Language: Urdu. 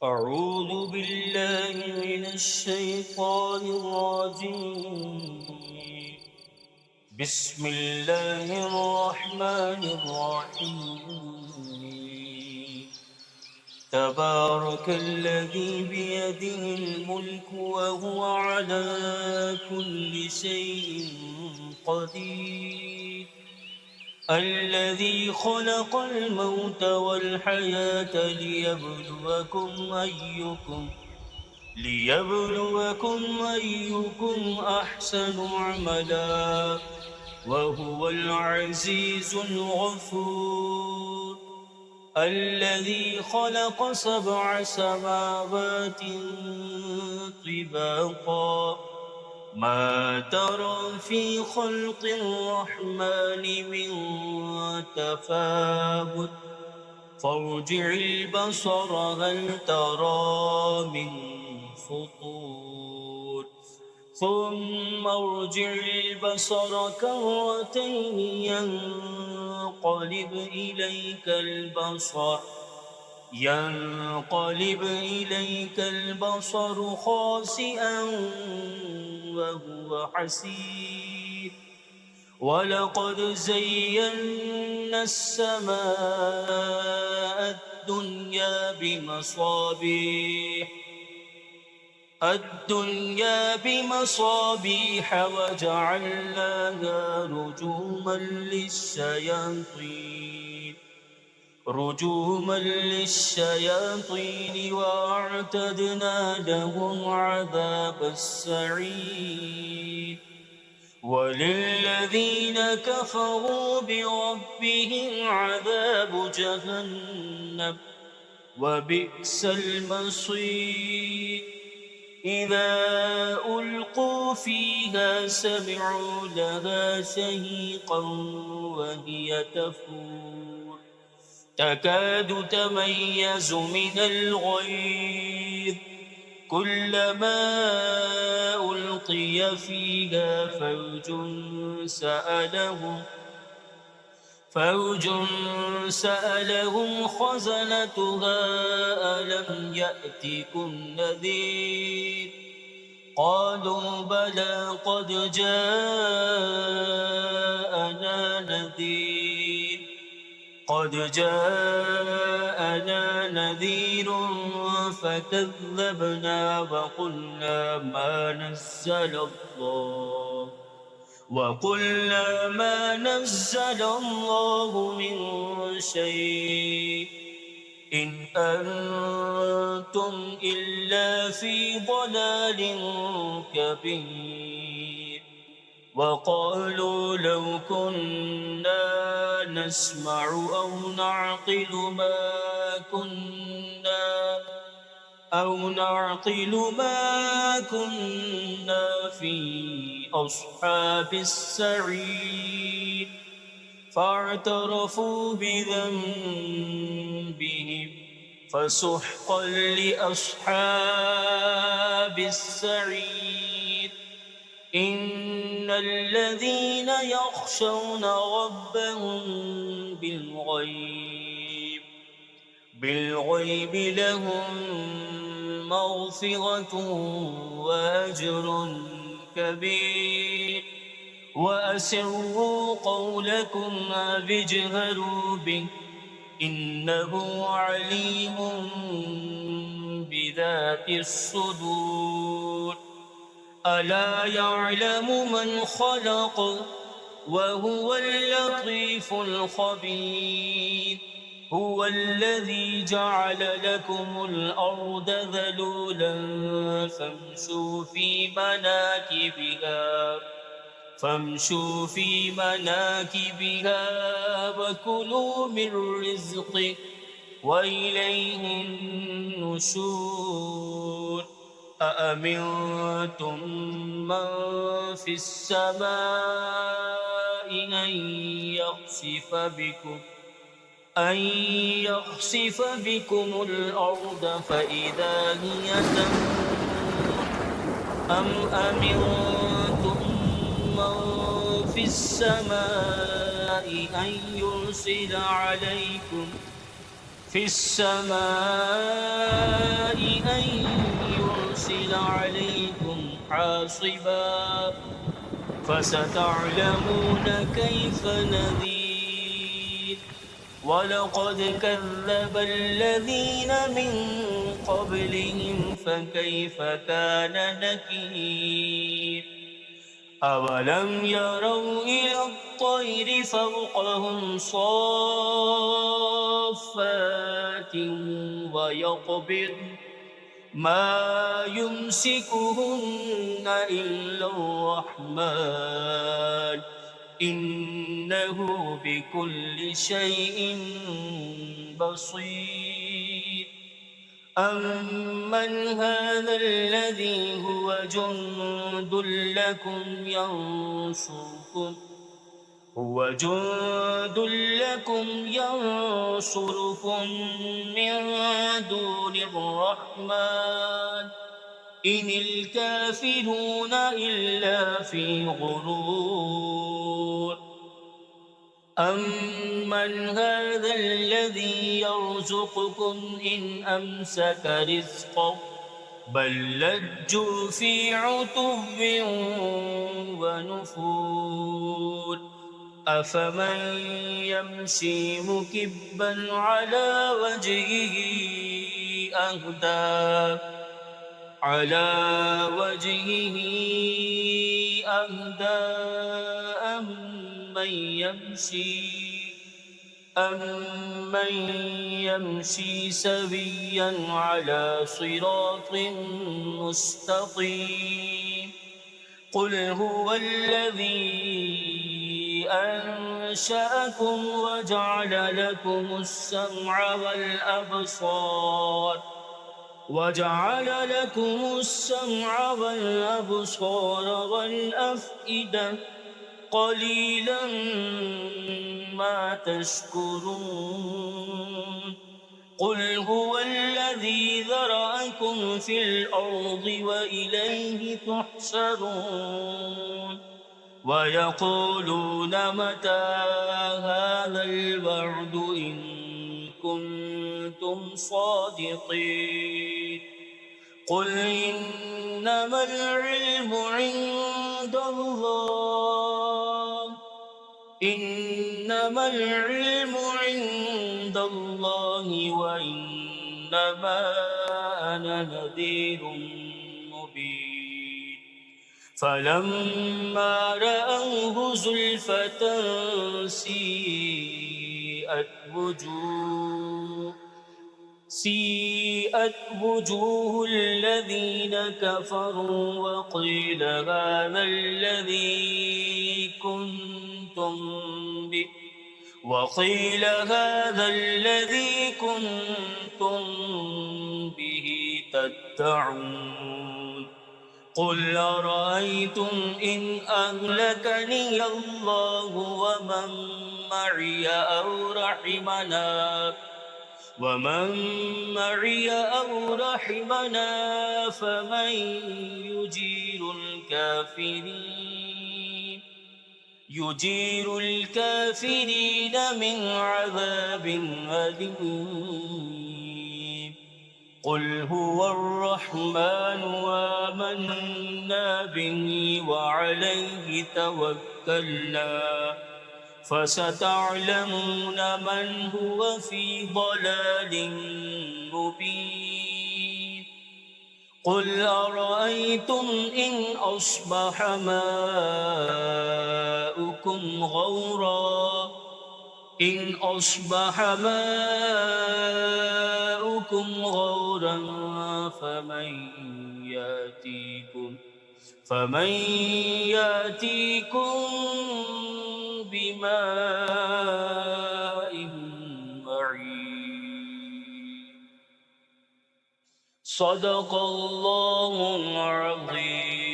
أعوذ بالله من الشيطان الرجيم. بسم الله الرحمن الرحيم. تبارك الذي بيده الملك وهو على كل شيء قدير. الذي خلق الموت والحياة ليبلوكم أحسن عملا وهو العزيز الغفور. الذي خلق 7 سماوات طباقا ما ترى في خلق الرحمن من تفاوت فارجع البصر هل ترى من فطور ثم ارجع البصر كرتين ينقلب إليك البصر خاسئا وهو حسير. ولقد زينا السماء الدنيا بمصابيح وجعلناها رجوما للشياطين وأعتدنا لهم عذاب السعير. وللذين كفروا بربهم عذاب جهنم وبئس المصير. إذا ألقوا فيها سمعوا لها شهيقا وهي تفور تكاد تميز من الغيظ كلما ألقي فيها فوج سألهم خزنتها ألم يأتكم نذير قالوا بلى قد جاءنا نذير فكذبنا وقلنا ما نزل الله من شيء إن أنتم إلا في ضلال كبير. وقالوا لو كنا نسمع أو نعقل ما كنا في أصحاب السعير. فاعترفوا بذنبهم فسحقا لأصحاب السعير. إن الذين يخشون ربهم بالغيب لهم مغفرة وأجر كبير. وأسروا قولكم أو اجهروا به إنه عليم بذات الصدور. ألا يعلم من خلق وهو اللطيف الخبير. هو الذي جعل لكم الأرض ذلولا فامشوا في مناكبها وكلوا من رزقه وإليه النشور. أأمنتم من في السماء أن يخسف بكم الأرض فإذا هي تمور أم أمنتم من في السماء أن يرسل عليكم في السماء أن يرسل عليكم حاصبا فستعلمون كيف نذير ولقد كذب الذين من قبلهم فكيف كان نكير أولم يروا إلى الطير فوقهم صافات ويقبض ما يمسكهن إلا الرحمن إنه بكل شيء بصير أمن هذا الذي هو جند لكم ينصركم من دون الرحمن إن الكافرون إلا في غرور أمن هذا الذي يرزقكم إن أمسك رزقه بل لجوا في عتو ونفور أفمن يمشي مكبا على وجهه أهدى أمن يمشي سويا على صراط مستقيم قل هو الذي أنشأكم وجعل لكم السمع والأبصار والأفئدة قليلا ما تشكرون قل هو الذي ذرأكم في الأرض وإليه تحشرون ويقولون متى هذا الوعد إن كنتم صادقين قل إنما العلم عند الله وإنما أنا نذير مبين فلما رأوه زلفة سيئت وجوه الذين كفروا وقيل هذا الذي كنتم به تدعون قل أرأيتم إن أهلكني الله ومن معي أو رحمنا فمن يجير الكافرين من عذاب أليم قل هو الرحمن آمنا به وعليه توكلنا فستعلمون من هو في ضلال مبين قل أرأيتم إن أصبح ماؤكم غورا فمن يأتيكم بماء معين صدق الله العظيم.